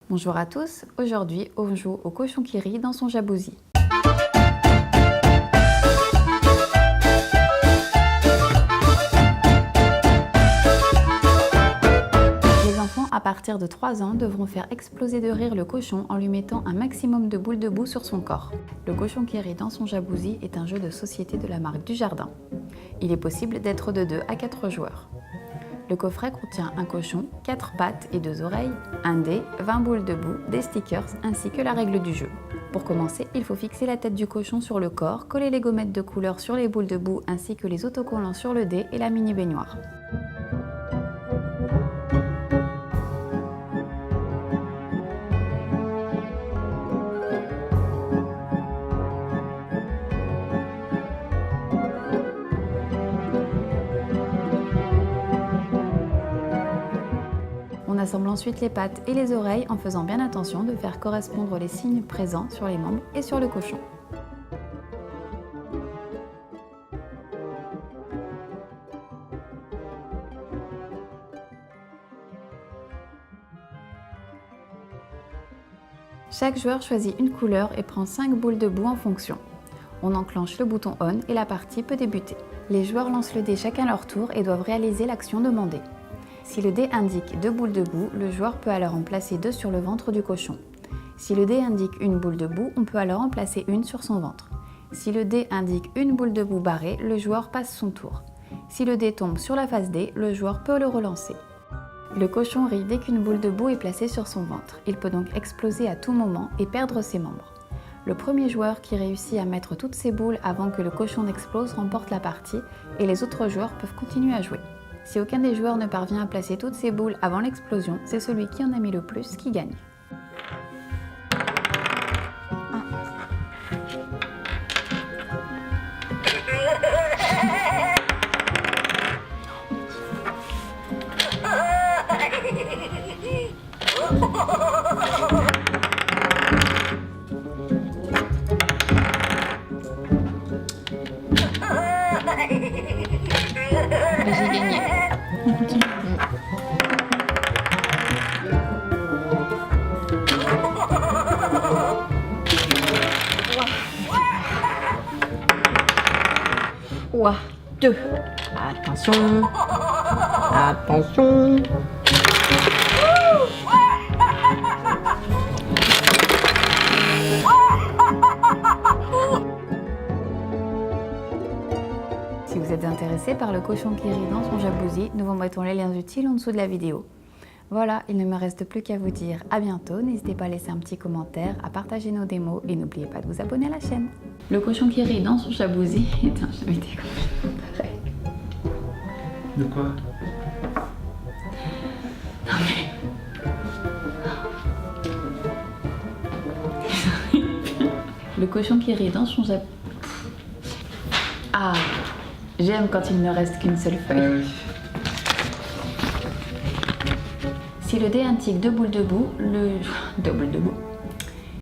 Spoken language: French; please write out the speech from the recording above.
Bonjour à tous, aujourd'hui on joue au cochon qui rit dans son jacuzzi. Les enfants à partir de 3 ans devront faire exploser de rire le cochon en lui mettant un maximum de boules de boue sur son corps. Le cochon qui rit dans son jacuzzi est un jeu de société de la marque Dujardin. Il est possible d'être de 2 à 4 joueurs. Le coffret contient un cochon, 4 pattes et 2 oreilles, un dé, 20 boules de boue, des stickers ainsi que la règle du jeu. Pour commencer, il faut fixer la tête du cochon sur le corps, coller les gommettes de couleur sur les boules de boue ainsi que les autocollants sur le dé et la mini baignoire. On assemble ensuite les pattes et les oreilles en faisant bien attention de faire correspondre les signes présents sur les membres et sur le cochon. Chaque joueur choisit une couleur et prend 5 boules de boue en fonction. On enclenche le bouton ON et la partie peut débuter. Les joueurs lancent le dé chacun leur tour et doivent réaliser l'action demandée. Si le dé indique 2 boules de boue, le joueur peut alors en placer 2 sur le ventre du cochon. Si le dé indique une boule de boue, on peut alors en placer une sur son ventre. Si le dé indique une boule de boue barrée, le joueur passe son tour. Si le dé tombe sur la face D, le joueur peut le relancer. Le cochon rit dès qu'une boule de boue est placée sur son ventre. Il peut donc exploser à tout moment et perdre ses membres. Le premier joueur qui réussit à mettre toutes ses boules avant que le cochon n'explose remporte la partie et les autres joueurs peuvent continuer à jouer. Si aucun des joueurs ne parvient à placer toutes ses boules avant l'explosion, c'est celui qui en a mis le plus qui gagne. J'ai gagné. Ouah, 2. Attention. Attention. Si vous êtes intéressé par le cochon qui rit dans son jacuzzi, nous vous mettons les liens utiles en dessous de la vidéo. Voilà, il ne me reste plus qu'à vous dire à bientôt. N'hésitez pas à laisser un petit commentaire, à partager nos démos et n'oubliez pas de vous abonner à la chaîne. Le cochon qui rit dans son jacuzzi est un jeu vidéo complètement pareil. De quoi? Non mais... Le cochon qui rit dans son jacuzzi... Ah, j'aime quand il ne reste qu'une seule feuille. Si le dé indique 2 boules de boue,